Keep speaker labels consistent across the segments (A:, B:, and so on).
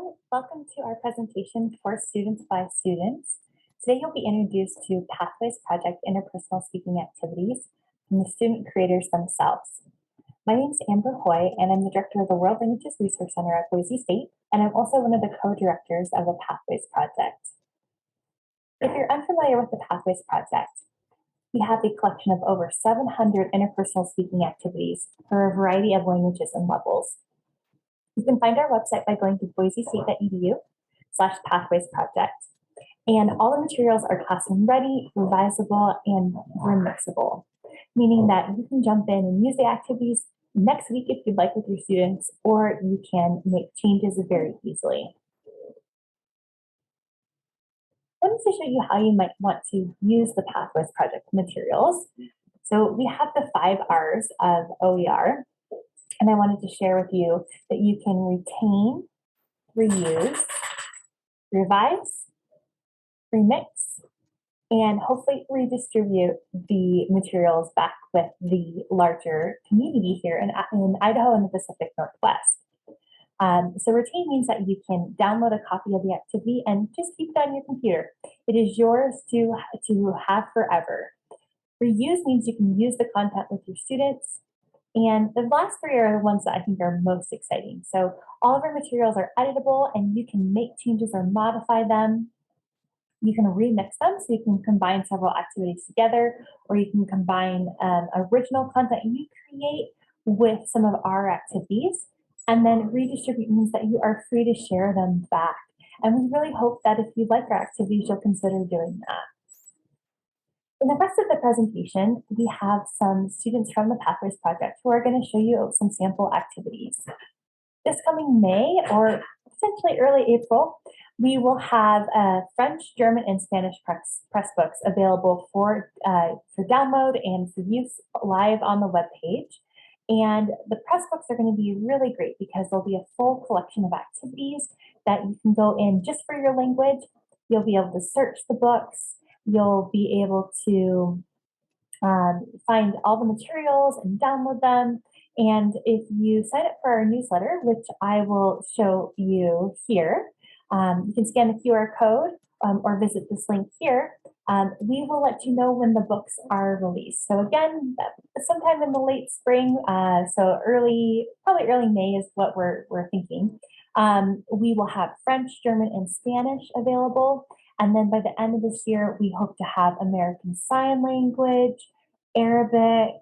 A: everyone. Welcome to our presentation for Students by Students. Today you'll be introduced to Pathways Project interpersonal speaking activities from the student creators themselves. My name is Amber Hoy, and I'm the director of the World Languages Research Center at Boise State, and I'm also one of the co-directors of the Pathways Project. If you're unfamiliar with the Pathways Project, we have a collection of over 700 interpersonal speaking activities for a variety of languages and levels. You can find our website by going to boisestate.edu/pathways project. And all the materials are classroom ready, revisable, and remixable, meaning that you can jump in and use the activities next week if you'd like with your students, or you can make changes very easily. I wanted to show you how you might want to use the Pathways Project materials. So we have the 5 R's of OER. And I wanted to share with you that you can retain, reuse, revise, remix, and hopefully redistribute the materials back with the larger community here in Idaho and the Pacific Northwest. So retain means that you can download a copy of the activity and just keep it on your computer. It is yours to have forever. Reuse means you can use the content with your students. And the last 3 are the ones that I think are most exciting. So all of our materials are editable and you can make changes or modify them. You can remix them, so you can combine several activities together, or you can combine original content you create with some of our activities. And then redistribute means that you are free to share them back. And we really hope that if you like our activities, you'll consider doing that. In the rest of the presentation, we have some students from the Pathways Project who are going to show you some sample activities. This coming May, or potentially early April, we will have French, German, and Spanish press books available for download and for use live on the webpage. And the press books are going to be really great because there'll be a full collection of activities that you can go in just for your language. You'll be able to search the books. You'll be able to find all the materials and download them. And if you sign up for our newsletter, which I will show you here, you can scan the QR code or visit this link here. We will let you know when the books are released. So again, sometime in the late spring, so probably early May is what we're thinking. We will have French, German, and Spanish available. And then by the end of this year, we hope to have American Sign Language, Arabic,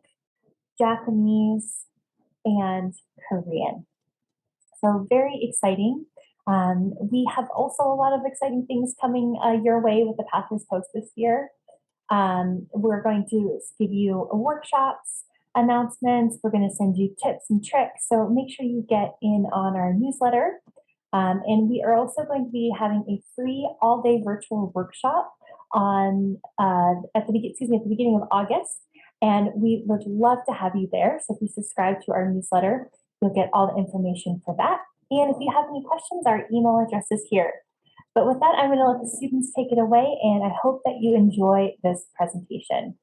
A: Japanese, and Korean. So very exciting. We have also a lot of exciting things coming your way with the Pathways Post this year. We're going to give you workshops, announcements. We're going to send you tips and tricks. So make sure you get in on our newsletter. And we are also going to be having a free all-day virtual workshop at the beginning of August. And we would love to have you there. So if you subscribe to our newsletter, you'll get all the information for that. And if you have any questions, our email address is here. But with that, I'm going to let the students take it away, and I hope that you enjoy this presentation.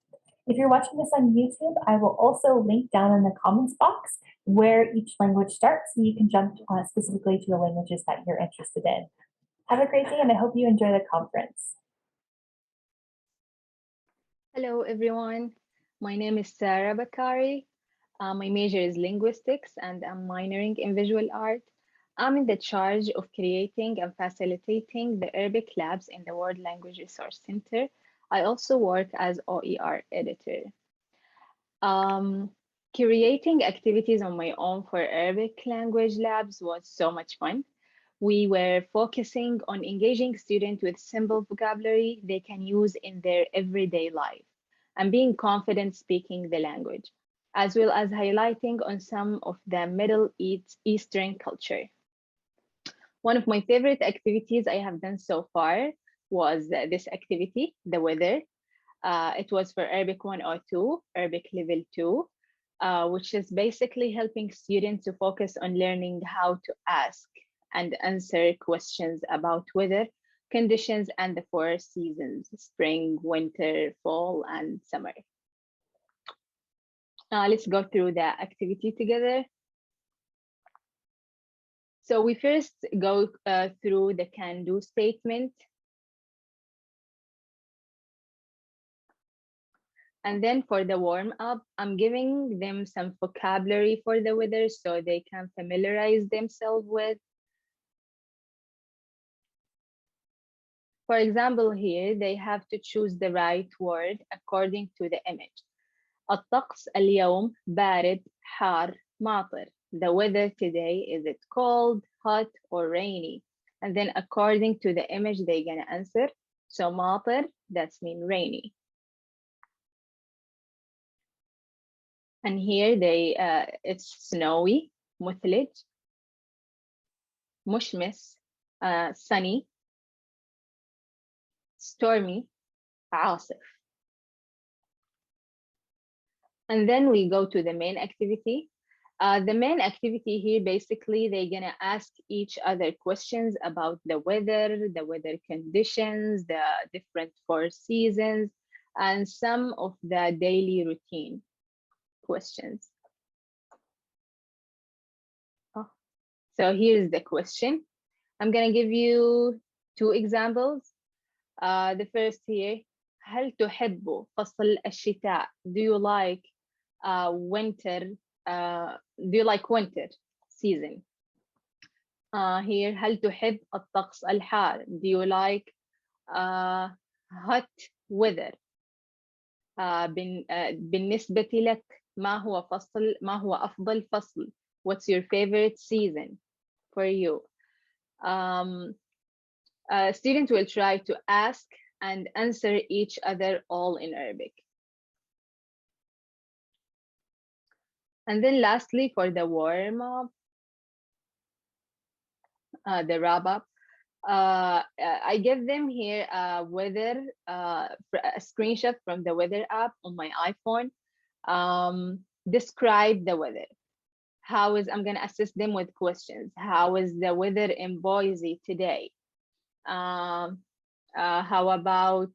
A: If you're watching this on YouTube, I will also link down in the comments box where each language starts, so you can jump specifically to the languages that you're interested in. Have a great day, and I hope you enjoy the conference.
B: Hello, everyone. My name is Sara Bakari. My major is linguistics, and I'm minoring in visual art. I'm in the charge of creating and facilitating the Arabic labs in the World Language Resource Center. I also work as OER editor. Creating activities on my own for Arabic language labs was so much fun. We were focusing on engaging students with simple vocabulary they can use in their everyday life and being confident speaking the language, as well as highlighting on some of the Middle Eastern culture. One of my favorite activities I have done so far was this activity, the weather. It was for Arabic 102, Arabic level 2, which is basically helping students to focus on learning how to ask and answer questions about weather conditions and the 4 seasons, spring, winter, fall, and summer. Let's go through the activity together. So we first go through the can-do statement. And then for the warm-up, I'm giving them some vocabulary for the weather so they can familiarize themselves with. For example, here they have to choose the right word according to the image. الطقس اليوم بارد حار ماطر. The weather today, is it cold, hot, or rainy? And then according to the image, they're gonna answer. So ماطر, that's mean rainy. And here it's snowy, مثلج. مشمس, sunny. Stormy, عاصف. And then we go to the main activity. The main activity here, basically, they're gonna ask each other questions about the weather conditions, the different 4 seasons, and some of the daily routine questions. Oh. So here's the question. I'm gonna give you 2 examples. The first here, هل تحب فصل الشتاء? Do you like winter? Do you like winter season? Here, هل تحب الطقس الحار? Do you like hot weather? بالنسبة لك ما هو أفضل فصل? What's your favorite season for you? Students will try to ask and answer each other all in Arabic. And then lastly, for the warm-up, the wrap-up, I give them here a weather, a screenshot from the weather app on my iPhone. Describe the weather. I'm gonna assist them with questions. How is the weather in Boise today? How about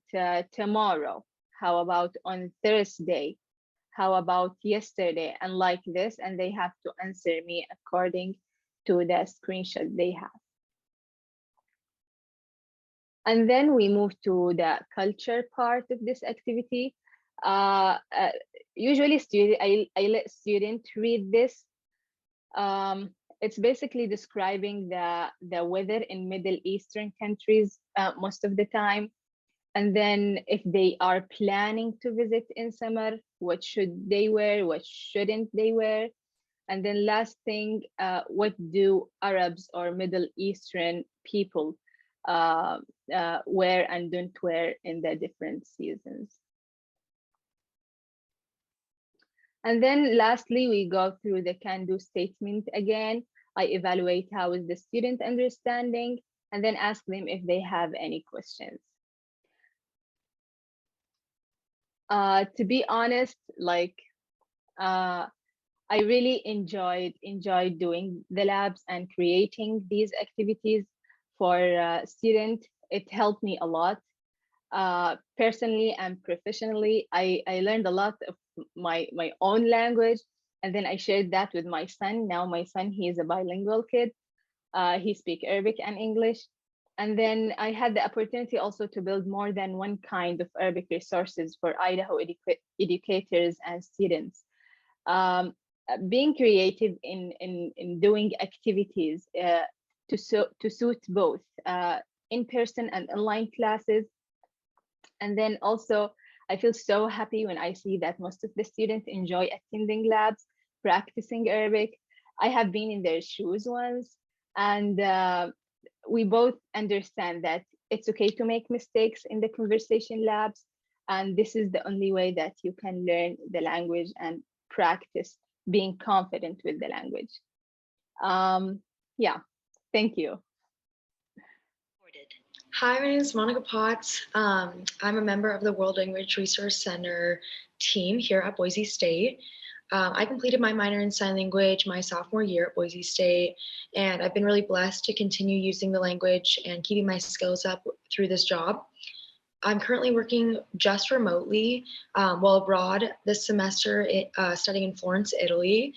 B: tomorrow? How about on Thursday? How about yesterday? And like this, and they have to answer me according to the screenshot they have. And then we move to the culture part of this activity. Usually I let students read this. It's basically describing the weather in Middle Eastern countries most of the time. And then if they are planning to visit in summer, what should they wear? What shouldn't they wear? And then last thing, what do Arabs or Middle Eastern people wear and don't wear in the different seasons? And then lastly, we go through the can-do statement again. I evaluate how is the student understanding, and then ask them if they have any questions. To be honest, I really enjoyed doing the labs and creating these activities for students. It helped me a lot. Personally and professionally, I learned a lot of my own language, and then I shared that with my son. Now my son, he is a bilingual kid. He speaks Arabic and English. And then I had the opportunity also to build more than one kind of Arabic resources for Idaho educators and students. Being creative in doing activities to suit both in-person and online classes. And then also, I feel so happy when I see that most of the students enjoy attending labs, practicing Arabic. I have been in their shoes once, and we both understand that it's okay to make mistakes in the conversation labs, and this is the only way that you can learn the language and practice being confident with the language. Yeah, thank you.
C: Hi, my name is Monica Potts. I'm a member of the World Language Resource Center team here at Boise State. I completed my minor in sign language my sophomore year at Boise State, and I've been really blessed to continue using the language and keeping my skills up through this job. I'm currently working just remotely while abroad this semester, studying in Florence, Italy.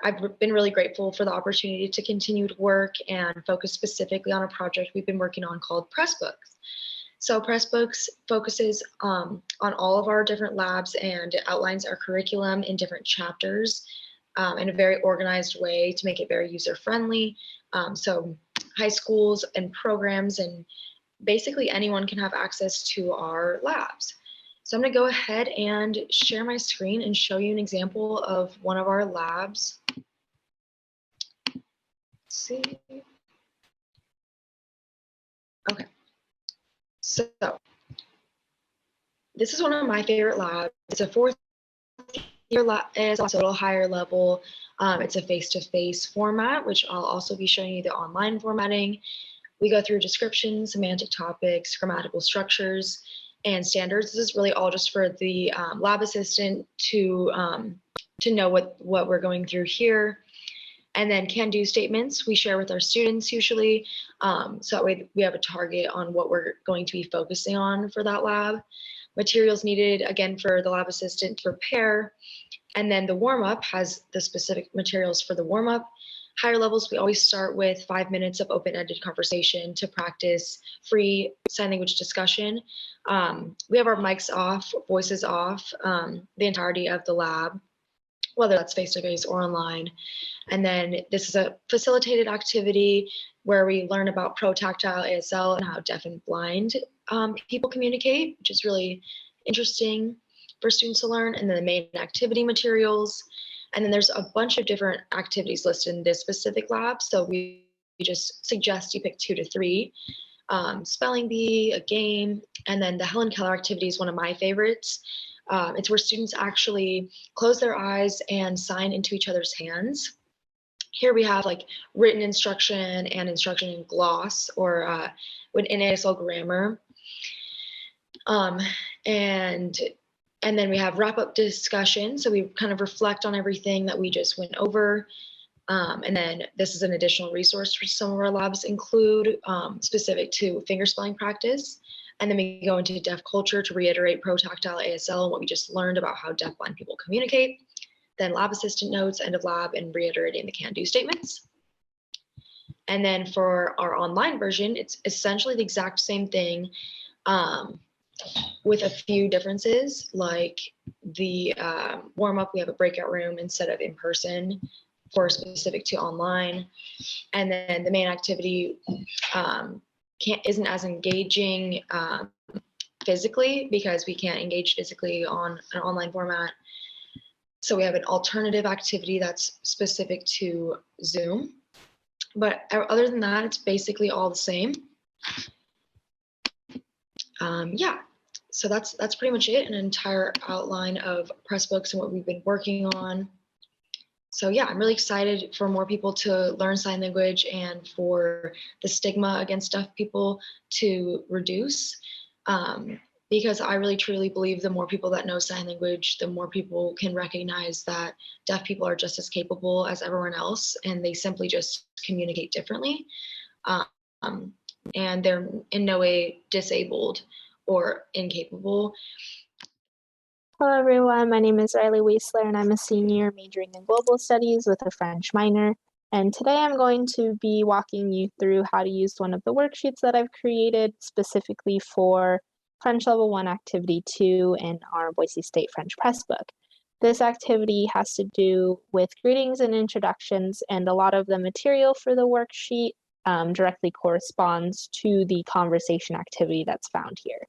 C: I've been really grateful for the opportunity to continue to work and focus specifically on a project we've been working on called Pressbooks. So Pressbooks focuses on all of our different labs and it outlines our curriculum in different chapters in a very organized way to make it very user-friendly. So high schools and programs and basically anyone can have access to our labs. So I'm going to go ahead and share my screen and show you an example of one of our labs. Let's see. Okay. So this is one of my favorite labs. It's a fourth year lab, and it's also a little higher level. It's a face-to-face format, which I'll also be showing you the online formatting. We go through descriptions, semantic topics, grammatical structures, and standards. This is really all just for the lab assistant to know what we're going through here. And then can-do statements we share with our students usually. So that way we have a target on what we're going to be focusing on for that lab. Materials needed, again, for the lab assistant to prepare. And then the warm-up has the specific materials for the warm-up. Higher levels, we always start with 5 minutes of open-ended conversation to practice free sign language discussion. We have our mics off, voices off, the entirety of the lab, whether that's face-to-face or online. And then this is a facilitated activity where we learn about pro-tactile ASL and how deaf and blind people communicate, which is really interesting for students to learn. And then the main activity materials. And then there's a bunch of different activities listed in this specific lab. So we just suggest you pick 2 to 3. Spelling bee, a game, and then the Helen Keller activity is one of my favorites. It's where students actually close their eyes and sign into each other's hands. Here we have like written instruction and instruction in gloss or in ASL grammar. And then we have wrap-up discussion. So we kind of reflect on everything that we just went over. And then this is an additional resource for some of our labs include specific to fingerspelling practice. And then we go into deaf culture to reiterate pro-tactile ASL and what we just learned about how deaf-blind people communicate. Then lab assistant notes, end of lab, and reiterating the can-do statements. And then for our online version, it's essentially the exact same thing with a few differences, like the warm-up, we have a breakout room instead of in person for specific to online. And then the main activity isn't as engaging physically because we can't engage physically on an online format. So we have an alternative activity that's specific to Zoom. But other than that, it's basically all the same. Yeah, so that's pretty much it, an entire outline of Pressbooks and what we've been working on. So yeah, I'm really excited for more people to learn sign language and for the stigma against deaf people to reduce. Because I really truly believe the more people that know sign language, the more people can recognize that deaf people are just as capable as everyone else, and they simply just communicate differently. And they're in no way disabled or incapable.
D: Hello everyone, my name is Riley Weisler and I'm a senior majoring in global studies with a French minor. And today I'm going to be walking you through how to use one of the worksheets that I've created specifically for French Level 1 Activity 2 in our Boise State French Pressbook. This activity has to do with greetings and introductions, and a lot of the material for the worksheet directly corresponds to the conversation activity that's found here.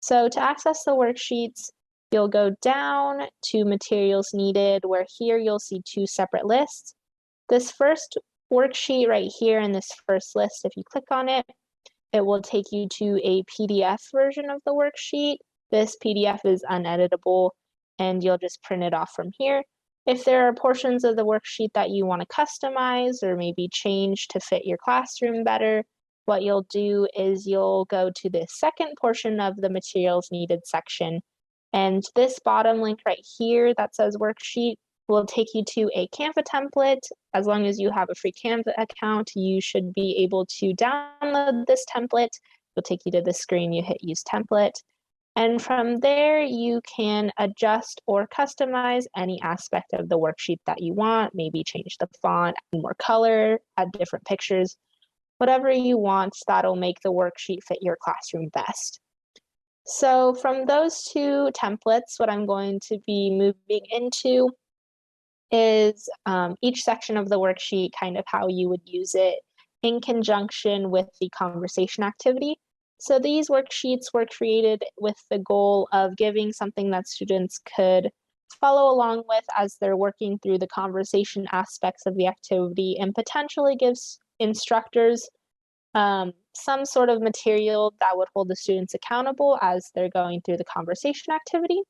D: So to access the worksheets, you'll go down to materials needed, where here you'll see 2 separate lists. This first worksheet right here in this first list, if you click on it, it will take you to a PDF version of the worksheet. This PDF is uneditable and you'll just print it off from here. If there are portions of the worksheet that you want to customize or maybe change to fit your classroom better, what you'll do is you'll go to the second portion of the materials needed section. And this bottom link right here that says worksheet will take you to a Canva template. As long as you have a free Canva account, you should be able to download this template. It'll take you to the screen, you hit use template. And from there, you can adjust or customize any aspect of the worksheet that you want, maybe change the font, add more color, add different pictures, whatever you want that'll make the worksheet fit your classroom best. So from those two templates, what I'm going to be moving into is each section of the worksheet, kind of how you would use it in conjunction with the conversation activity. So these worksheets were created with the goal of giving something that students could follow along with as they're working through the conversation aspects of the activity, and potentially gives instructors some sort of material that would hold the students accountable as they're going through the conversation activity.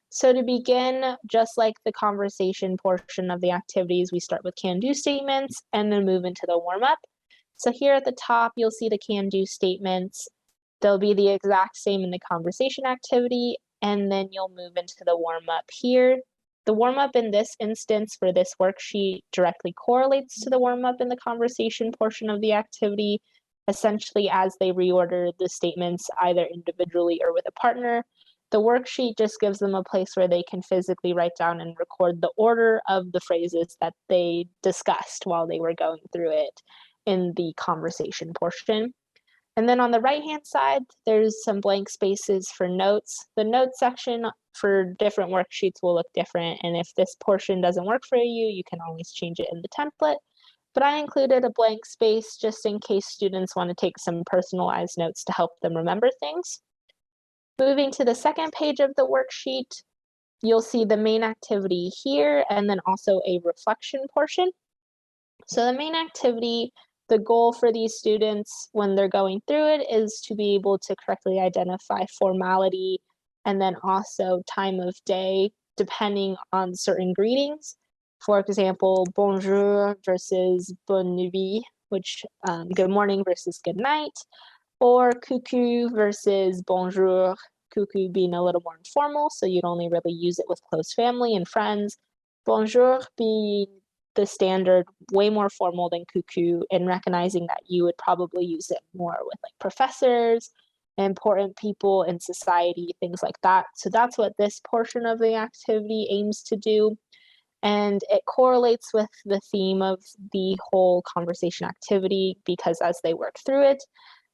D: So to begin, just like the conversation portion of the activities, we start with can-do statements and then move into the warm-up. So here at the top, you'll see the can-do statements. They'll be the exact same in the conversation activity, and then you'll move into the warm-up here. The warm-up in this instance for this worksheet directly correlates to the warm-up in the conversation portion of the activity, essentially as they reorder the statements either individually or with a partner. The worksheet just gives them a place where they can physically write down and record the order of the phrases that they discussed while they were going through it in the conversation portion. And then on the right-hand side, there's some blank spaces for notes. The notes section for different worksheets will look different, and if this portion doesn't work for you, you can always change it in the template. But I included a blank space just in case students want to take some personalized notes to help them remember things. Moving to the second page of the worksheet, you'll see the main activity here, and then also a reflection portion. So the main activity, the goal for these students when they're going through it is to be able to correctly identify formality and then also time of day depending on certain greetings. For example, bonjour versus bonne nuit, which good morning versus good night, or coucou versus bonjour, coucou being a little more informal, so you'd only really use it with close family and friends. Bonjour being the standard, way more formal than coucou, and recognizing that you would probably use it more with like professors, important people in society, things like that. So that's what this portion of the activity aims to do. And it correlates with the theme of the whole conversation activity because as they work through it,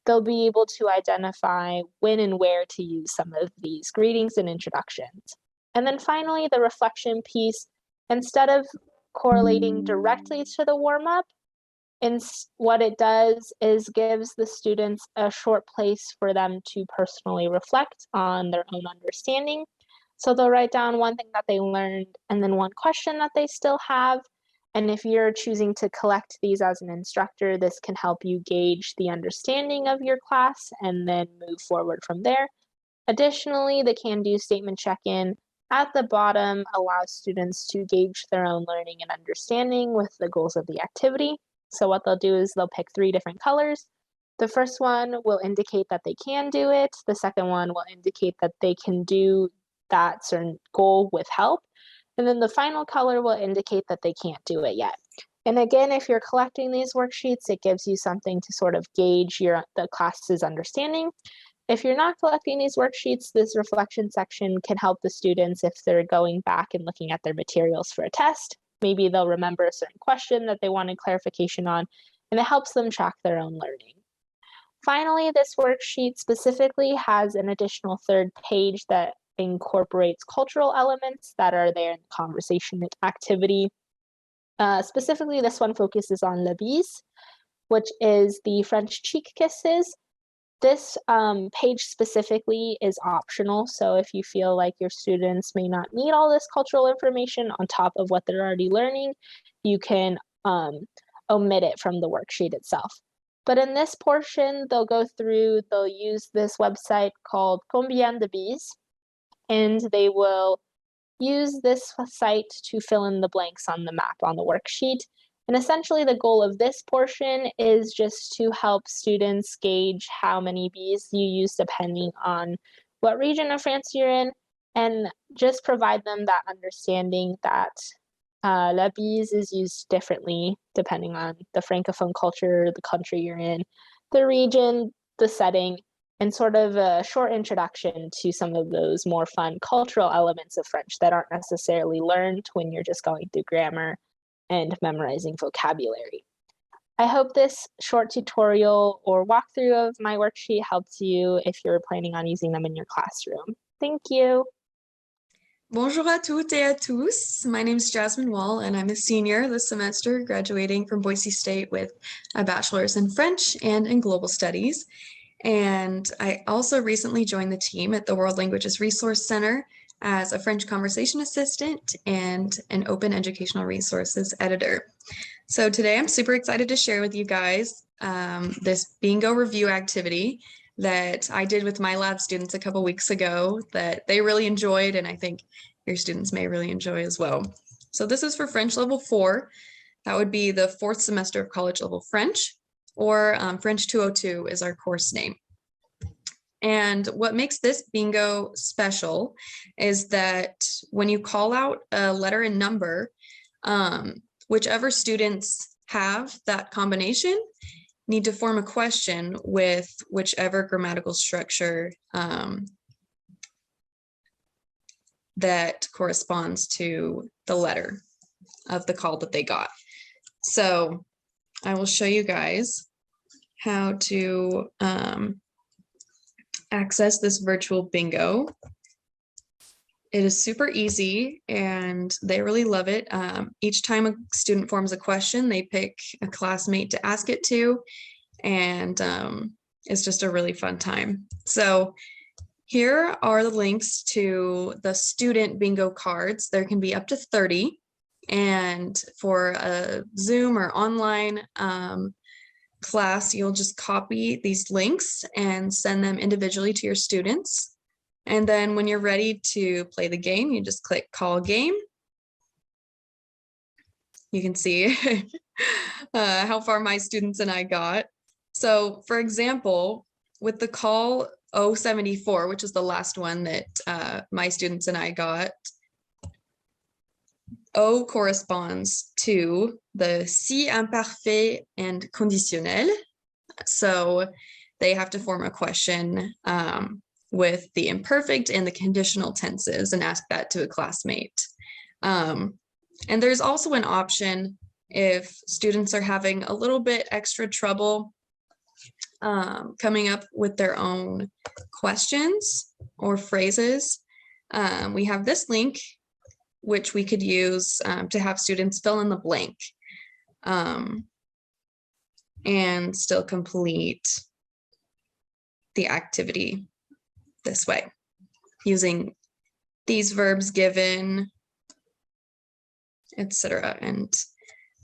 D: they'll be able to identify when and where to use some of these greetings and introductions. And then finally, the reflection piece, instead of correlating directly to the warm-up, and what it does is gives the students a short place for them to personally reflect on their own understanding. So they'll write down one thing that they learned and then one question that they still have. And if you're choosing to collect these as an instructor, this can help you gauge the understanding of your class and then move forward from there. Additionally, the can-do statement check-in at the bottom allows students to gauge their own learning and understanding with the goals of the activity. So what they'll do is they'll pick 3 different colors. The first one will indicate that they can do it. The second one will indicate that they can do that certain goal with help. And then the final color will indicate that they can't do it yet. And again, if you're collecting these worksheets, it gives you something to sort of gauge the class's understanding. If you're not collecting these worksheets, this reflection section can help the students if they're going back and looking at their materials for a test. Maybe they'll remember a certain question that they wanted clarification on, and it helps them track their own learning. Finally, this worksheet specifically has an additional 3rd page that incorporates cultural elements that are there in the conversation activity. Specifically, this one focuses on la bise, which is the French cheek kisses. This page specifically is optional, so if you feel like your students may not need all this cultural information on top of what they're already learning, you can omit it from the worksheet itself. But in this portion, they'll use this website called Combien de Bises, and they will use this site to fill in the blanks on the map on the worksheet. And essentially the goal of this portion is just to help students gauge how many bees you use depending on what region of France you're in, and just provide them that understanding that la bise is used differently depending on the Francophone culture, the country you're in, the region, the setting, and sort of a short introduction to some of those more fun cultural elements of French that aren't necessarily learned when you're just going through grammar and memorizing vocabulary. I hope this short tutorial or walkthrough of my worksheet helps you if you're planning on using them in your classroom. Thank you.
E: Bonjour à toutes et à tous. My name is Jasmine Wall, and I'm a senior this semester, graduating from Boise State with a bachelor's in French and in global studies. And I also recently joined the team at the World Languages Resource Center as a French conversation assistant and an open educational resources editor. So today I'm super excited to share with you guys this bingo review activity that I did with my lab students a couple weeks ago that they really enjoyed, and I think your students may really enjoy as well. So this is for French level 4. That would be the 4th semester of college level French, or French 202 is our course name. And what makes this bingo special is that when you call out a letter and number, whichever students have that combination need to form a question with whichever grammatical structure that corresponds to the letter of the call that they got. So I will show you guys how to access this virtual bingo. It is super easy and they really love it. Each time a student forms a question, they pick a classmate to ask it to, and it's just a really fun time. So here are the links to the student bingo cards. There can be up to 30, and for a Zoom or online class, you'll just copy these links and send them individually to your students. And then when you're ready to play the game, you just click call game. You can see how far my students and I got. So for example, with the call 074, which is the last one that my students and I got, O corresponds to the si imparfait and conditionnel. So they have to form a question with the imperfect and the conditional tenses and ask that to a classmate. And there's also an option if students are having a little bit extra trouble coming up with their own questions or phrases. We have this link, which we could use to have students fill in the blank and still complete the activity this way, using these verbs given, etc., and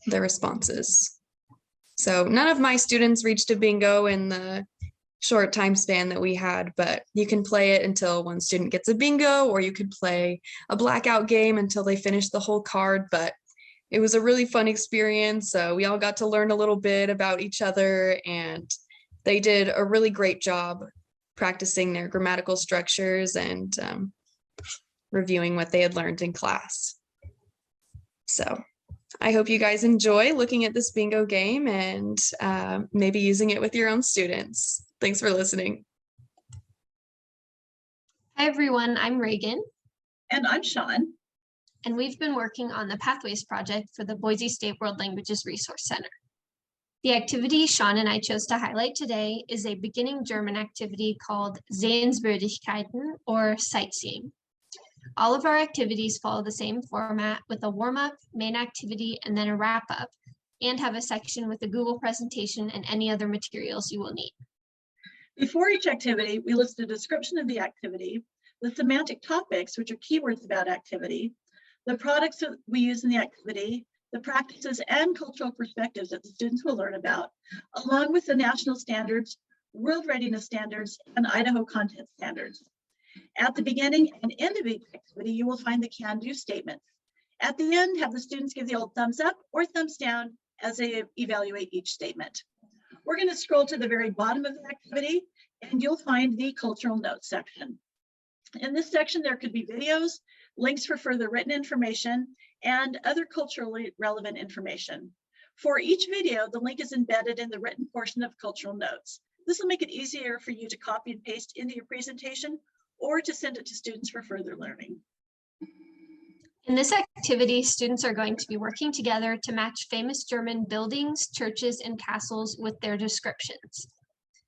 E: the responses. So none of my students reached a bingo in the short time span that we had, but you can play it until one student gets a bingo, or you could play a blackout game until they finish the whole card. But it was a really fun experience. We all got to learn a little bit about each other, and they did a really great job practicing their grammatical structures and reviewing what they had learned in class. So I hope you guys enjoy looking at this bingo game and maybe using it with your own students. Thanks for listening.
F: Hi everyone, I'm Reagan.
G: And I'm Sean.
F: And we've been working on the Pathways project for the Boise State World Languages Resource Center. The activity Sean and I chose to highlight today is a beginning German activity called Sehenswürdigkeiten, or sightseeing. All of our activities follow the same format with a warm-up, main activity, and then a wrap-up, and have a section with a Google presentation and any other materials you will need.
G: Before each activity, we list a description of the activity, the semantic topics, which are keywords about activity, the products that we use in the activity, the practices and cultural perspectives that the students will learn about, along with the national standards, world readiness standards, and Idaho content standards. At the beginning and end of each activity, you will find the can-do statements. At the end, have the students give the old thumbs up or thumbs down as they evaluate each statement. We're going to scroll to the very bottom of the activity, and you'll find the cultural notes section. In this section, there could be videos, links for further written information, and other culturally relevant information. For each video, the link is embedded in the written portion of cultural notes. This will make it easier for you to copy and paste into your presentation or to send it to students for further learning.
F: In this activity, students are going to be working together to match famous German buildings, churches, and castles with their descriptions.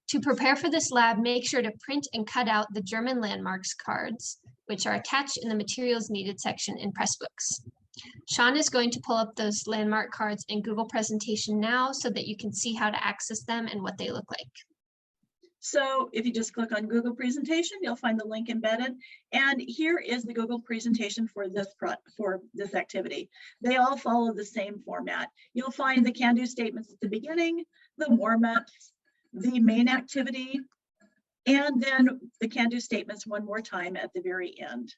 F: To prepare for this lab, make sure to print and cut out the German landmarks cards, which are attached in the materials needed section in Pressbooks. Sean is going to pull up those landmark cards in Google Presentation now so that you can see how to access them and what they look like.
G: So if you just click on Google Presentation, you'll find the link embedded. And here is the Google presentation for this activity. They all follow the same format. You'll find the can-do statements at the beginning, the warm-ups, the main activity, and then the can-do statements one more time at the very end.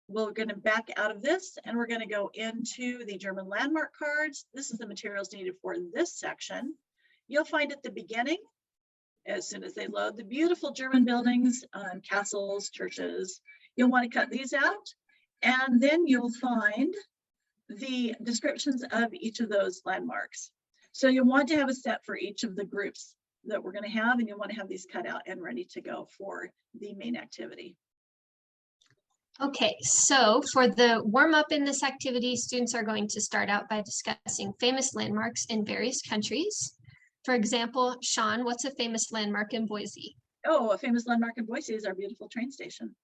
G: We're going to back out of this and we're going to go into the German landmark cards. This is the materials needed for this section. You'll find at the beginning, as soon as they load, the beautiful German buildings, castles, churches. You'll want to cut these out. And then you'll find the descriptions of each of those landmarks. So you'll want to have a set for each of the groups that we're going to have, and you'll want to have these cut out and ready to go for the main activity.
F: Okay, so for the warm-up in this activity, students are going to start out by discussing famous landmarks in various countries. For example, Sean, what's a famous landmark in Boise?
G: Oh, a famous landmark in Boise is our beautiful train station.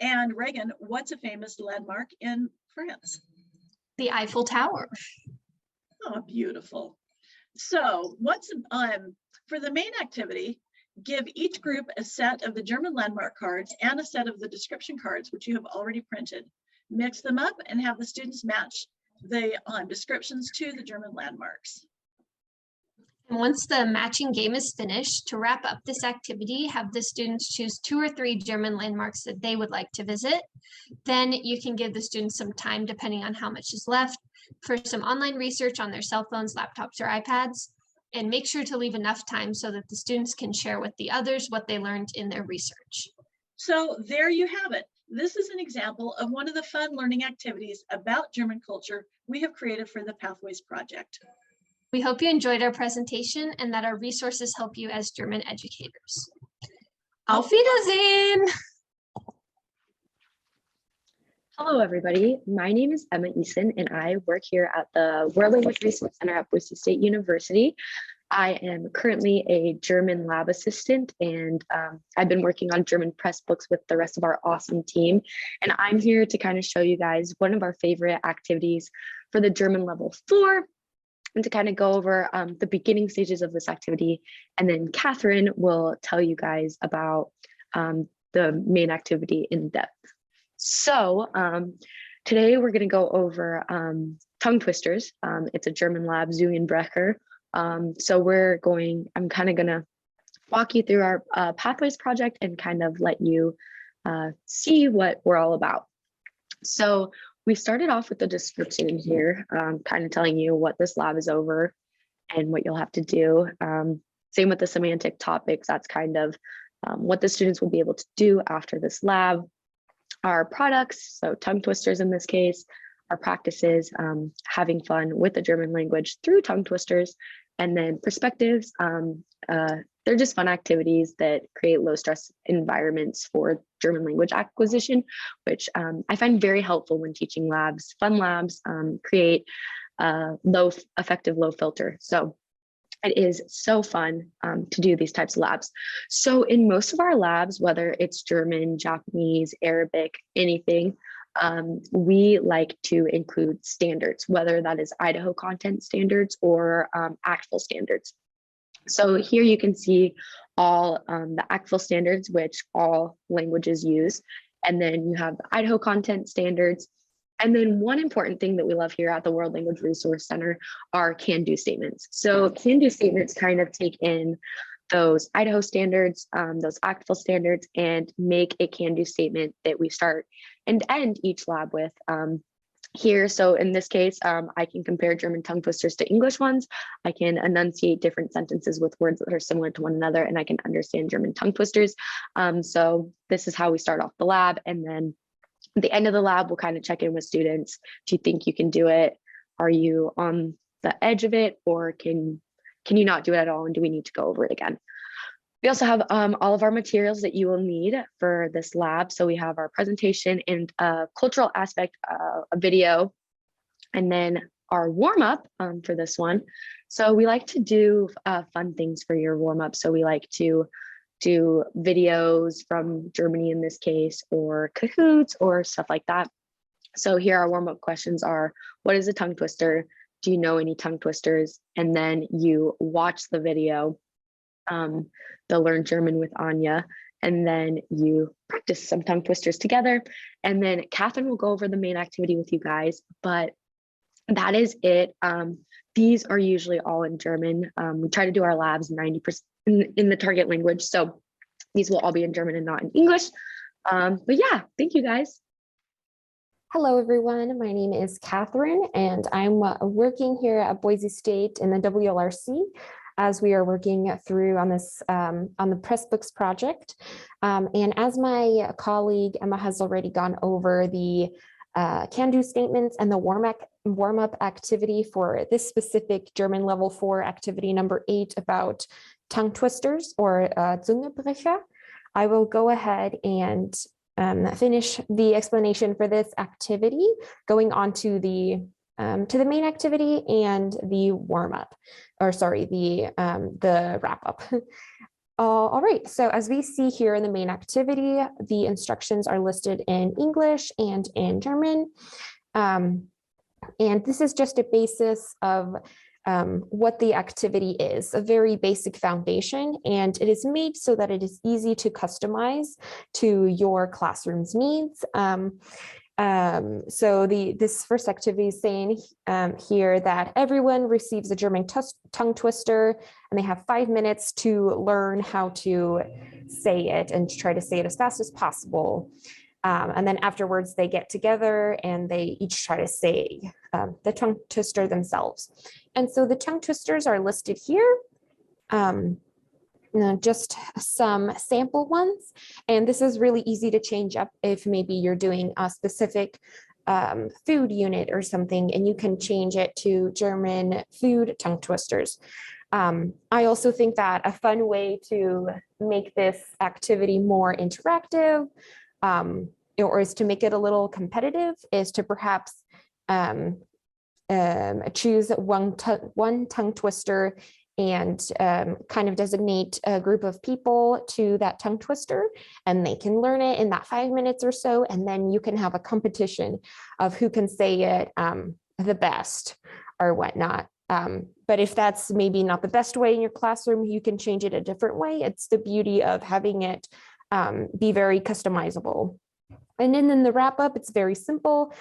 G: And Reagan, what's a famous landmark in France?
F: The Eiffel Tower.
G: Oh, beautiful. So for the main activity, give each group a set of the German landmark cards and a set of the description cards, which you have already printed. Mix them up and have the students match the descriptions to the German landmarks.
F: And once the matching game is finished, to wrap up this activity, have the students choose 2 or 3 German landmarks that they would like to visit. Then you can give the students some time, depending on how much is left, for some online research on their cell phones, laptops, or iPads. And make sure to leave enough time so that the students can share with the others what they learned in their research.
G: So there you have it. This is an example of one of the fun learning activities about German culture we have created for the Pathways Project.
F: We hope you enjoyed our presentation and that our resources help you as German educators. Auf Wiedersehen!
H: Hello, everybody. My name is Emma Eason, and I work here at the World Language Resource Center at Boise State University. I am currently a German lab assistant, and I've been working on German press books with the rest of our awesome team. And I'm here to kind of show you guys one of our favorite activities for the German level 4, and to kind of go over the beginning stages of this activity. And then Catherine will tell you guys about the main activity in depth. So today we're going to go over tongue twisters. It's a German lab, Zungenbrecher. So I'm kind of going to walk you through our Pathways project and kind of let you see what we're all about. So we started off with the description in here, kind of telling you what this lab is over and what you'll have to do. Same with the semantic topics. That's kind of what the students will be able to do after this lab. Our products, so tongue twisters in this case, our practices, having fun with the German language through tongue twisters, and then perspectives. They're just fun activities that create low stress environments for German language acquisition, which I find very helpful when teaching labs. Fun labs create effective low filter. So it is so fun to do these types of labs. So in most of our labs, whether it's German, Japanese, Arabic, anything, we like to include standards, whether that is Idaho content standards or ACTFL standards. So here you can see all the ACTFL standards, which all languages use. And then you have the Idaho content standards. And then one important thing that we love here at the World Language Resource Center are can-do statements. So can-do statements kind of take in those Idaho standards, those ACTFL standards, and make a can-do statement that we start and end each lab with here. So in this case, I can compare German tongue twisters to English ones. I can enunciate different sentences with words that are similar to one another, and I can understand German tongue twisters. So this is how we start off the lab. And then at the end of the lab, we'll kind of check in with students. Do you think you can do it? Are you on the edge of it, or can Can you not do it at all? And do we need to go over it again? We also have all of our materials that you will need for this lab. So we have our presentation and cultural aspect, a video, and then our warm-up for this one. So we like to do fun things for your warm-up. So we like to do videos from Germany in this case, or Kahoots or stuff like that. So here our warm-up questions are, what is a tongue twister? Do you know any tongue twisters? And then you watch the video, the Learn German with Anya, and then you practice some tongue twisters together. And then Catherine will go over the main activity with you guys, but that is it. These are usually all in German. We try to do our labs 90% in the target language. So these will all be in German and not in English. But yeah, thank you guys.
I: Hello, everyone. My name is Catherine, and I'm working here at Boise State in the WLRC as we are working through on this on the Pressbooks project. And as my colleague Emma has already gone over the can-do statements and the warm-up activity for this specific German level 4 activity number 8 about tongue twisters or Zungebrecher, I will go ahead and finish the explanation for this activity, going on to the main activity and the warm-up, or sorry, the wrap-up. All right, so as we see here in the main activity, the instructions are listed in English and in German. And this is just a basis of what the activity is, a very basic foundation, and it is made so that it is easy to customize to your classroom's needs. So this first activity is saying here that everyone receives a German tongue twister, and they have 5 minutes to learn how to say it and to try to say it as fast as possible. And then afterwards they get together and they each try to say the tongue twister themselves. And so the tongue twisters are listed here. Just some sample ones. And this is really easy to change up if maybe you're doing a specific food unit or something, and you can change it to German food tongue twisters. I also think that a fun way to make this activity more interactive or is to make it a little competitive is to perhaps choose one tongue twister and kind of designate a group of people to that tongue twister, and they can learn it in that 5 minutes or so, and then you can have a competition of who can say it the best or whatnot. But if that's maybe not the best way in your classroom, you can change it a different way. It's the beauty of having it be very customizable. And then in the wrap up, it's very simple.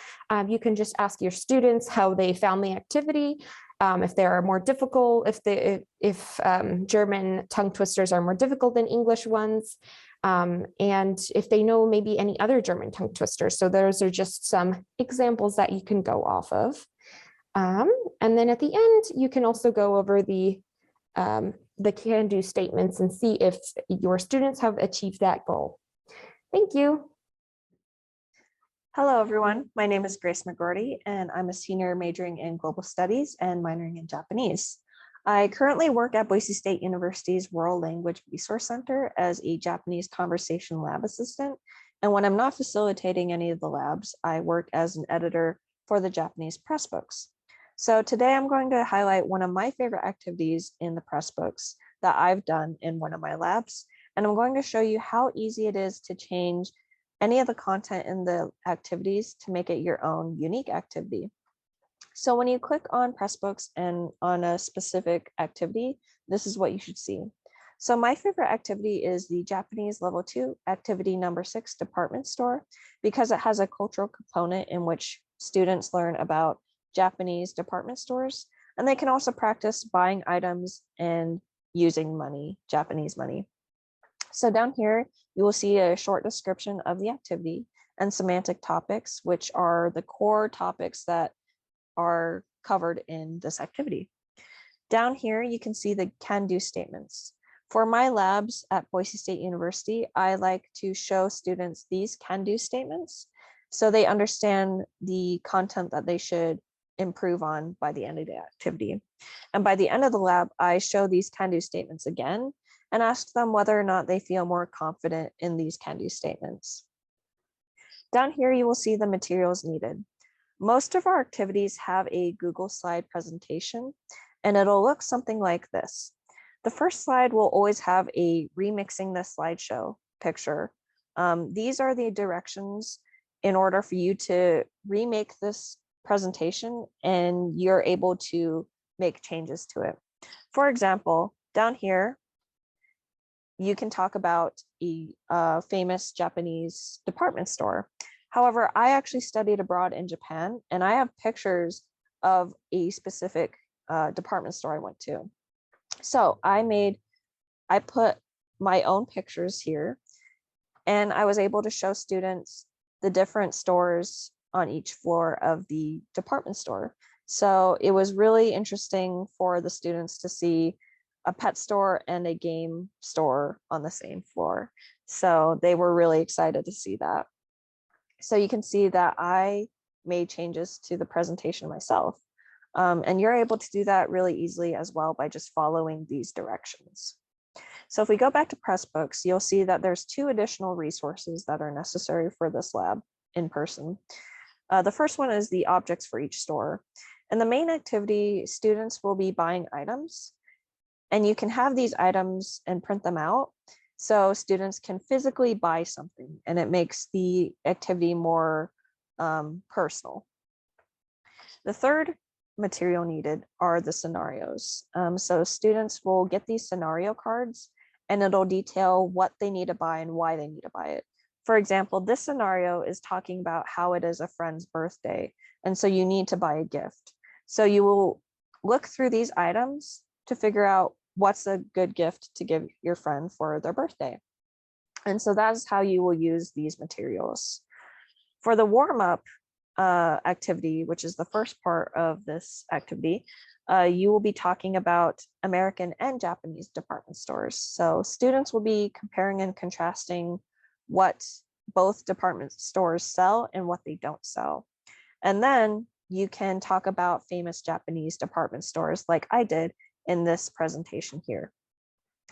I: You can just ask your students how they found the activity. If they are more difficult, if German tongue twisters are more difficult than English ones, and if they know maybe any other German tongue twisters. So those are just some examples that you can go off of. And then at the end, you can also go over the can-do statements and see if your students have achieved that goal. Thank you.
J: Hello, everyone. My name is Grace McGordy, and I'm a senior majoring in global studies and minoring in Japanese. I currently work at Boise State University's World Language Resource Center as a Japanese conversation lab assistant. And when I'm not facilitating any of the labs, I work as an editor for the Japanese press books. So today I'm going to highlight one of my favorite activities in the press books that I've done in one of my labs. And I'm going to show you how easy it is to change any of the content in the activities to make it your own unique activity. So when you click on Pressbooks and on a specific activity, this is what you should see. So my favorite activity is the Japanese level 2 activity number 6 department store, because it has a cultural component in which students learn about Japanese department stores, and they can also practice buying items and using money, Japanese money. So down here, you will see a short description of the activity and semantic topics, which are the core topics that are covered in this activity. Down here, you can see the can-do statements. For my labs at Boise State University, I like to show students these can-do statements so they understand the content that they should improve on by the end of the activity. And by the end of the lab, I show these can-do statements again and ask them whether or not they feel more confident in these can-do statements. Down here, you will see the materials needed. Most of our activities have a Google slide presentation, and it'll look something like this. The first slide will always have a remixing the slideshow picture. These are the directions in order for you to remake this presentation, and you're able to make changes to it. For example, down here, you can talk about a famous Japanese department store. However, I actually studied abroad in Japan, and I have pictures of a specific department store I went to. So I put my own pictures here, and I was able to show students the different stores on each floor of the department store. So it was really interesting for the students to see a pet store and a game store on the same floor. So they were really excited to see that. So you can see that I made changes to the presentation myself. And you're able to do that really easily as well by just following these directions. So if we go back to Pressbooks, you'll see that there's 2 additional resources that are necessary for this lab in person. The first one is the objects for each store. In the main activity, students will be buying items, and you can have these items and print them out so students can physically buy something, and it makes the activity more personal. The third material needed are the scenarios. So students will get these scenario cards, and it'll detail what they need to buy and why they need to buy it. For example, this scenario is talking about how it is a friend's birthday, and so you need to buy a gift. So you will look through these items to figure out what's a good gift to give your friend for their birthday. And so that is how you will use these materials. For the warm-up activity, which is the first part of this activity, you will be talking about American and Japanese department stores. So students will be comparing and contrasting what both department stores sell and what they don't sell. And then you can talk about famous Japanese department stores like I did in this presentation here.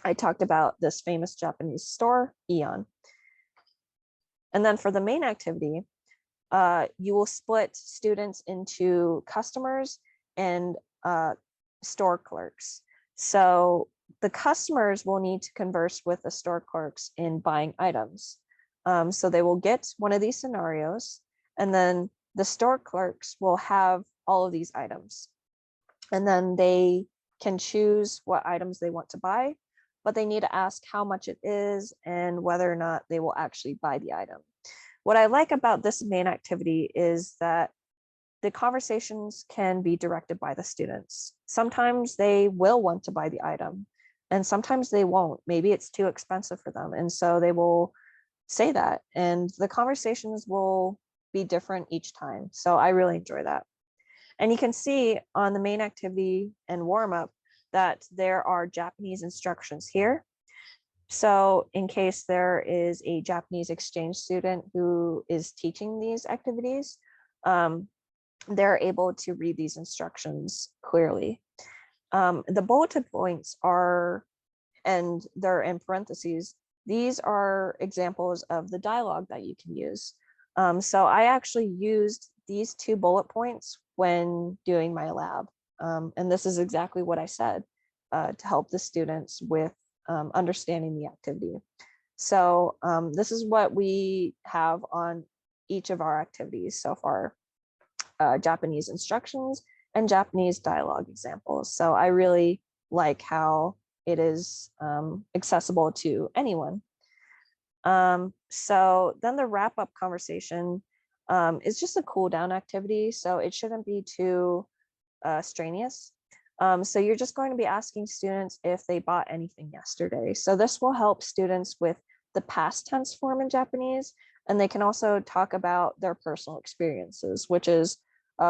J: I talked about this famous Japanese store, Aeon. And then for the main activity, you will split students into customers and store clerks. So the customers will need to converse with the store clerks in buying items. So they will get one of these scenarios, and then the store clerks will have all of these items. And then they can choose what items they want to buy, but they need to ask how much it is and whether or not they will actually buy the item. What I like about this main activity is that the conversations can be directed by the students. Sometimes they will want to buy the item, and sometimes they won't. Maybe it's too expensive for them, and so they will say that, and the conversations will be different each time. So I really enjoy that. And you can see on the main activity and warm-up that there are Japanese instructions here. So in case there is a Japanese exchange student who is teaching these activities, they're able to read these instructions clearly. The bulleted points are, and they're in parentheses, these are examples of the dialogue that you can use. So I actually used these 2 bullet points when doing my lab. And this is exactly what I said to help the students with understanding the activity. So this is what we have on each of our activities so far, Japanese instructions and Japanese dialogue examples. So I really like how it is accessible to anyone. So then the wrap-up conversation is just a cool down activity, so it shouldn't be too strenuous. So you're just going to be asking students if they bought anything yesterday. So this will help students with the past tense form in Japanese, and they can also talk about their personal experiences, which is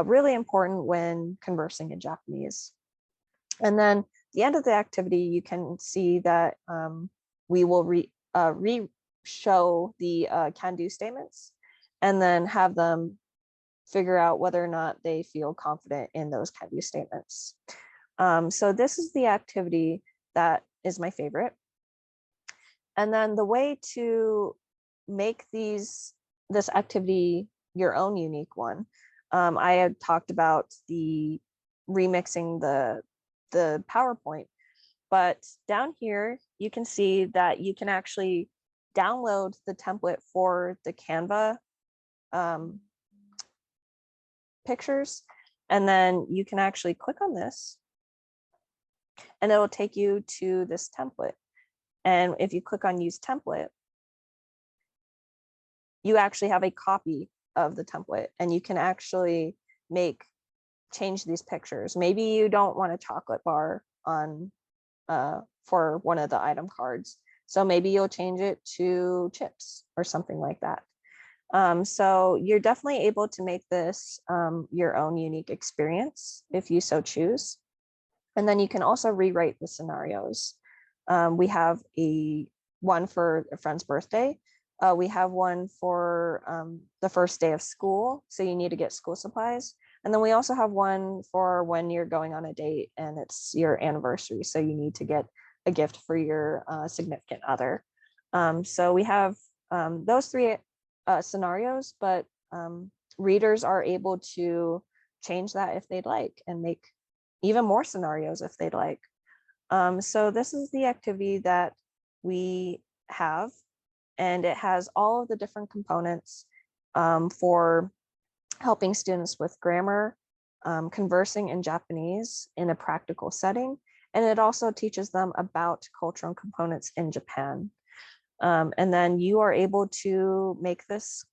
J: really important when conversing in Japanese. And then the end of the activity, you can see that we will re-show the can-do statements and then have them figure out whether or not they feel confident in those can do statements. So this is the activity that is my favorite. And then the way to make this activity your own unique one, I had talked about the remixing the PowerPoint, but down here you can see that you can actually download the template for the Canva pictures, and then you can actually click on this and it'll take you to this template. And if you click on use template, you actually have a copy of the template, and you can actually change these pictures. Maybe you don't want a chocolate bar on for one of the item cards, so maybe you'll change it to chips or something like that. So you're definitely able to make this your own unique experience if you so choose. And then you can also rewrite the scenarios. We have one for a friend's birthday. We have one for the first day of school, so you need to get school supplies. And then we also have one for when you're going on a date and it's your anniversary, so you need to get a gift for your significant other. So we have those three scenarios, but readers are able to change that if they'd like and make even more scenarios if they'd like. So this is the activity that we have, and it has all of the different components for helping students with grammar, conversing in Japanese in a practical setting, and it also teaches them about cultural components in Japan. And then you are able to make this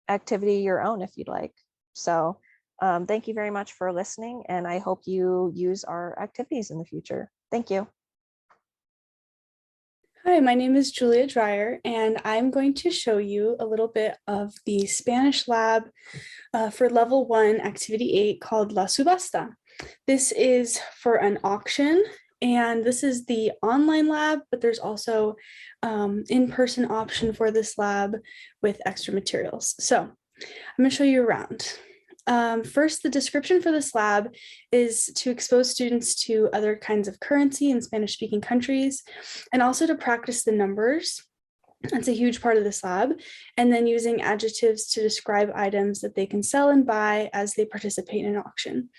J: activity your own if you'd like. So thank you very much for listening, and I hope you use our activities in the future. Thank you.
K: Hi, my name is Julia Dreyer, and I'm going to show you a little bit of the Spanish lab for level 1, activity 8, called La Subasta. This is for an auction, and this is the online lab, but there's also in-person option for this lab with extra materials. So I'm going to show you around. First, the description for this lab is to expose students to other kinds of currency in Spanish-speaking countries, and also to practice the numbers. That's a huge part of this lab. And then using adjectives to describe items that they can sell and buy as they participate in an auction.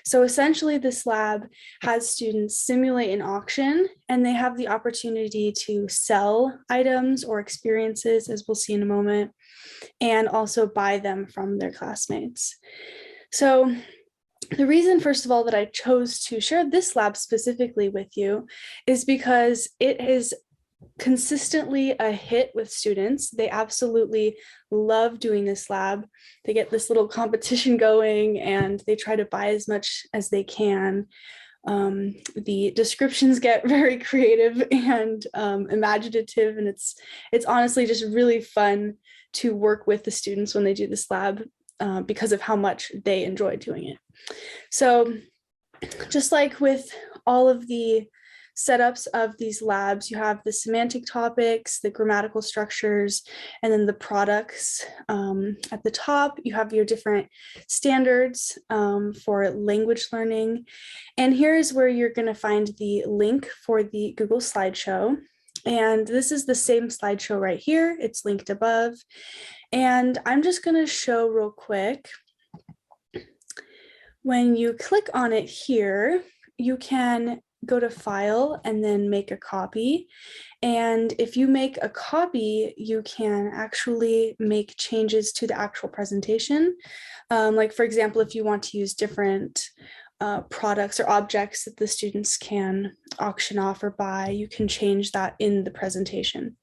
K: So essentially, this lab has students simulate an auction, and they have the opportunity to sell items or experiences, as we'll see in a moment, and also buy them from their classmates. So the reason, first of all, that I chose to share this lab specifically with you is because it is consistently a hit with students. They absolutely love doing this lab. They get this little competition going, and they try to buy as much as they can. The descriptions get very creative and imaginative, and it's honestly just really fun to work with the students when they do this lab because of how much they enjoy doing it. So just like with all of the setups of these labs, you have the semantic topics, the grammatical structures, and then the products. At the top, you have your different standards for language learning. And here's where you're going to find the link for the Google slideshow. And this is the same slideshow right here. It's linked above. And I'm just going to show real quick. When you click on it here, you can go to File and then make a copy. And if you make a copy, you can actually make changes to the actual presentation. Like, for example, if you want to use different products or objects that the students can auction off or buy, you can change that in the presentation.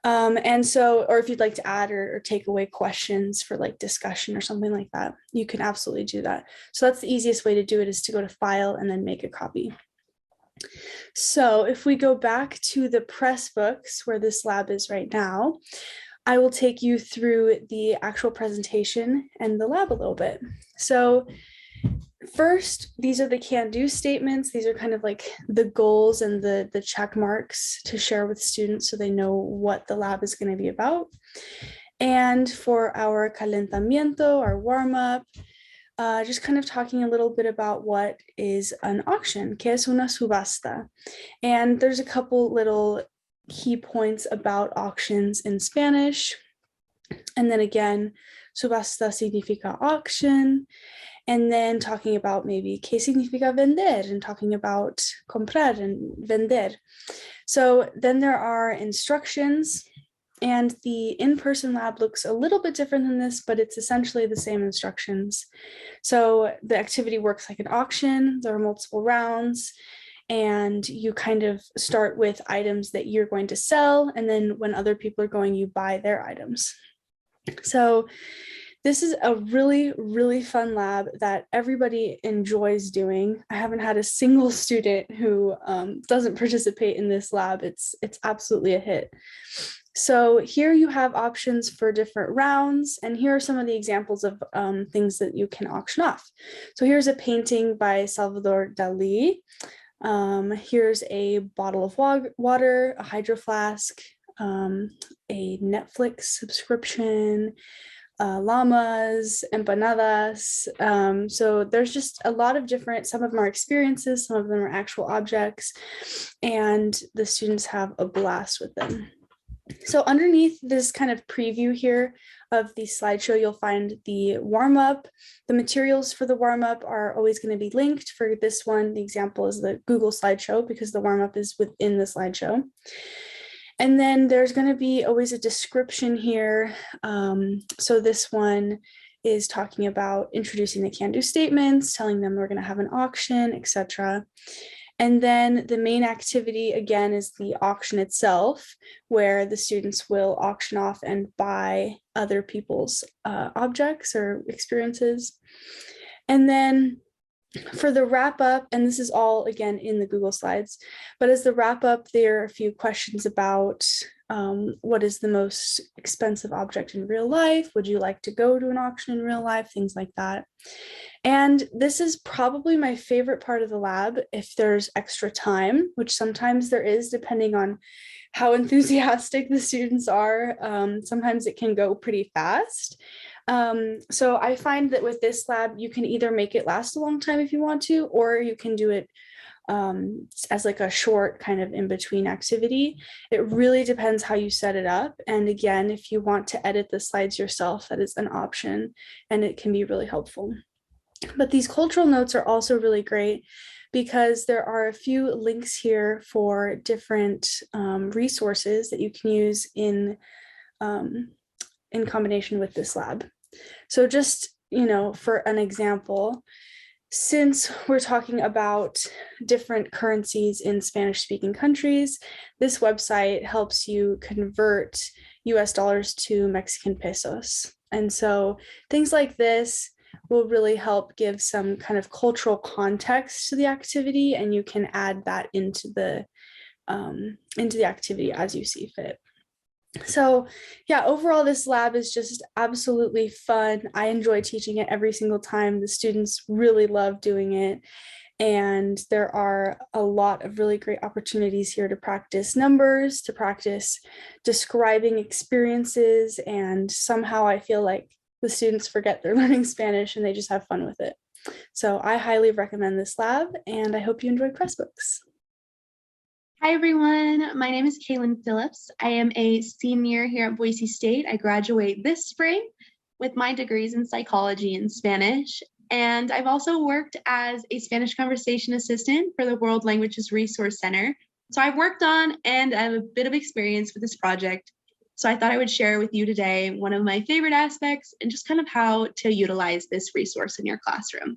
K: And so, or if you'd like to add or take away questions for like discussion or something like that, you can absolutely do that. So that's the easiest way to do it, is to go to File and then make a copy. So if we go back to the press books where this lab is right now, I will take you through the actual presentation and the lab a little bit. So first, these are the can-do statements. These are kind of like the goals and the check marks to share with students so they know what the lab is going to be about. And for our calentamiento, our warm-up, just kind of talking a little bit about what is an auction, que es una subasta. And there's a couple little key points about auctions in Spanish. And then again, subasta significa auction. And then talking about maybe que significa vender and talking about comprar and vender. So then there are instructions, and the in-person lab looks a little bit different than this, but it's essentially the same instructions. So the activity works like an auction. There are multiple rounds, and you kind of start with items that you're going to sell. And then when other people are going, you buy their items. So this is a really, really fun lab that everybody enjoys doing. I haven't had a single student who doesn't participate in this lab. It's absolutely a hit. So here you have options for different rounds, and here are some of the examples of things that you can auction off. So here's a painting by Salvador Dali. Here's a bottle of water, a hydro flask, a Netflix subscription, llamas, empanadas. So there's just a lot of different, some of them are experiences, some of them are actual objects, and the students have a blast with them. So underneath this kind of preview here of the slideshow, you'll find the warm-up. The materials for the warm-up are always going to be linked. For this one, the example is the Google slideshow because the warm-up is within the slideshow. And then there's going to be always a description here. So this one is talking about introducing the can-do statements, telling them we're going to have an auction, etc. And then the main activity, again, is the auction itself, where the students will auction off and buy other people's objects or experiences. And then for the wrap up, and this is all, again, in the Google Slides, but as the wrap up, there are a few questions about what is the most expensive object in real life? Would you like to go to an auction in real life? Things like that. And this is probably my favorite part of the lab if there's extra time, which sometimes there is, depending on how enthusiastic the students are. Sometimes it can go pretty fast. So I find that with this lab, you can either make it last a long time if you want to, or you can do it as like a short kind of in-between activity. It really depends how you set it up. And again, if you want to edit the slides yourself, that is an option, and it can be really helpful. But these cultural notes are also really great because there are a few links here for different resources that you can use in combination with this lab. So just, for an example, since we're talking about different currencies in Spanish-speaking countries, this website helps you convert US dollars to Mexican pesos. And so things like this will really help give some kind of cultural context to the activity, and you can add that into the activity as you see fit. So yeah, overall, this lab is just absolutely fun. I enjoy teaching it every single time. The students really love doing it. And there are a lot of really great opportunities here to practice numbers, to practice describing experiences. And somehow I feel like the students forget they're learning Spanish and they just have fun with it. So I highly recommend this lab, and I hope you enjoy Pressbooks.
L: Hi, everyone. My name is Kaylin Phillips. I am a senior here at Boise State. I graduate this spring with my degrees in psychology and Spanish. And I've also worked as a Spanish conversation assistant for the World Languages Resource Center. So I've worked on and I have a bit of experience with this project. So I thought I would share with you today one of my favorite aspects and just kind of how to utilize this resource in your classroom.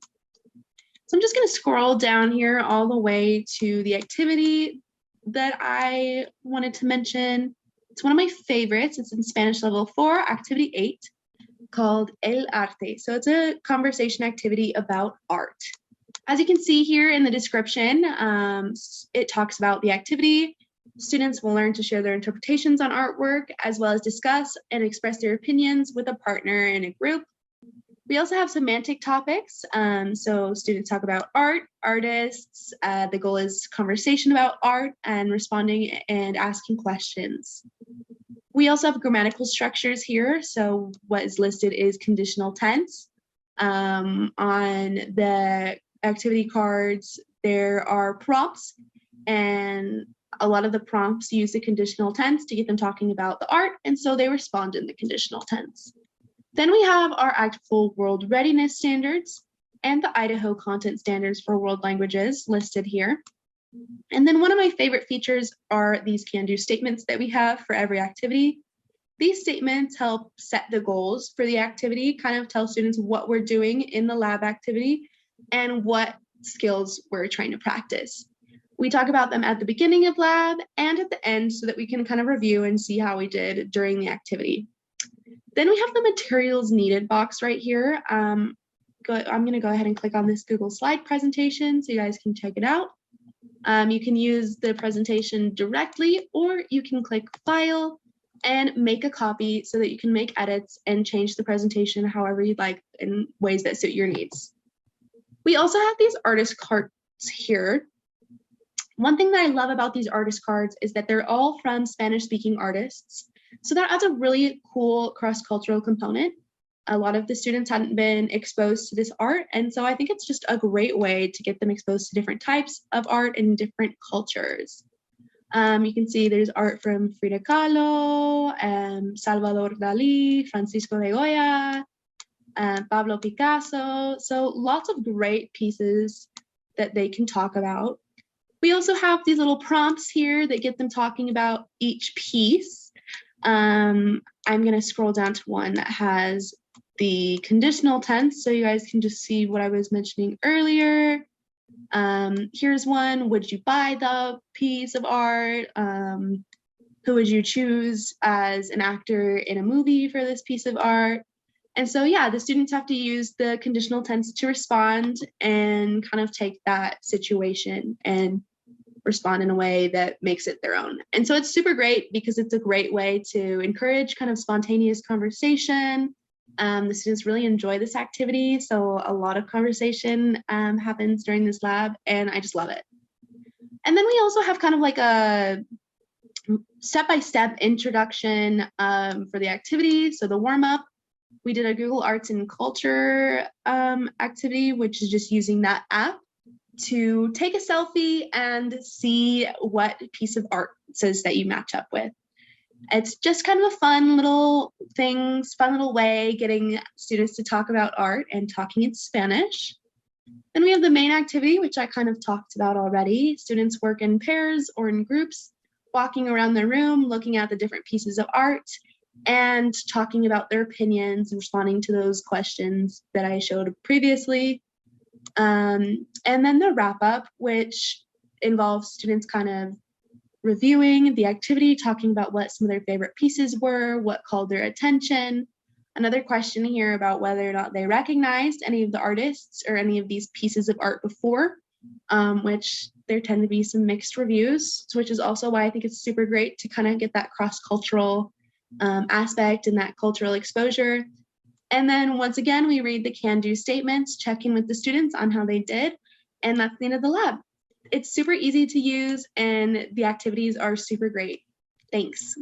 L: So I'm just going to scroll down here all the way to the activity that I wanted to mention. It's one of my favorites. It's in Spanish level 4, activity 8, called El Arte. So it's a conversation activity about art. As you can see here in the description, it talks about the activity. Students will learn to share their interpretations on artwork, as well as discuss and express their opinions with a partner in a group. We also have semantic topics. So students talk about art, artists. The goal is conversation about art and responding and asking questions. We also have grammatical structures here. So what is listed is conditional tense. On the activity cards, there are prompts, and a lot of the prompts use the conditional tense to get them talking about the art, and so they respond in the conditional tense. Then we have our actual world readiness standards and the Idaho content standards for world languages listed here. And then one of my favorite features are these can-do statements that we have for every activity. These statements help set the goals for the activity, kind of tell students what we're doing in the lab activity and what skills we're trying to practice. We talk about them at the beginning of lab and at the end so that we can kind of review and see how we did during the activity. Then we have the materials needed box right here. I'm going to go ahead and click on this Google slide presentation so you guys can check it out. You can use the presentation directly, or you can click File and make a copy so that you can make edits and change the presentation however you'd like in ways that suit your needs. We also have these artist cards here. One thing that I love about these artist cards is that they're all from Spanish-speaking artists. So that adds a really cool cross-cultural component. A lot of the students hadn't been exposed to this art, and so I think it's just a great way to get them exposed to different types of art and different cultures. You can see there's art from Frida Kahlo, Salvador Dali, Francisco de Goya, Pablo Picasso. So lots of great pieces that they can talk about. We also have these little prompts here that get them talking about each piece. I'm going to scroll down to one that has the conditional tense so you guys can just see what I was mentioning earlier. Here's one: would you buy the piece of art? Who would you choose as an actor in a movie for this piece of art? And so, yeah, the students have to use the conditional tense to respond and kind of take that situation and respond in a way that makes it their own. And so it's super great because it's a great way to encourage kind of spontaneous conversation. The students really enjoy this activity, so a lot of conversation happens during this lab, and I just love it. And then we also have kind of like a step-by-step introduction for the activity. So the warm-up, we did a Google Arts and Culture activity, which is just using that app to take a selfie and see what piece of art it says that you match up with. It's just kind of a fun little way getting students to talk about art and talking in Spanish. Then we have the main activity, which I kind of talked about already. Students work in pairs or in groups, walking around their room, looking at the different pieces of art and talking about their opinions and responding to those questions that I showed previously. And then the wrap up, which involves students kind of reviewing the activity, talking about what some of their favorite pieces were, what called their attention. Another question here about whether or not they recognized any of the artists or any of these pieces of art before, which there tend to be some mixed reviews, which is also why I think it's super great to kind of get that cross-cultural aspect and that cultural exposure. And then once again, we read the can-do statements, check in with the students on how they did, and that's the end of the lab. It's super easy to use, and the activities are super great. Thanks.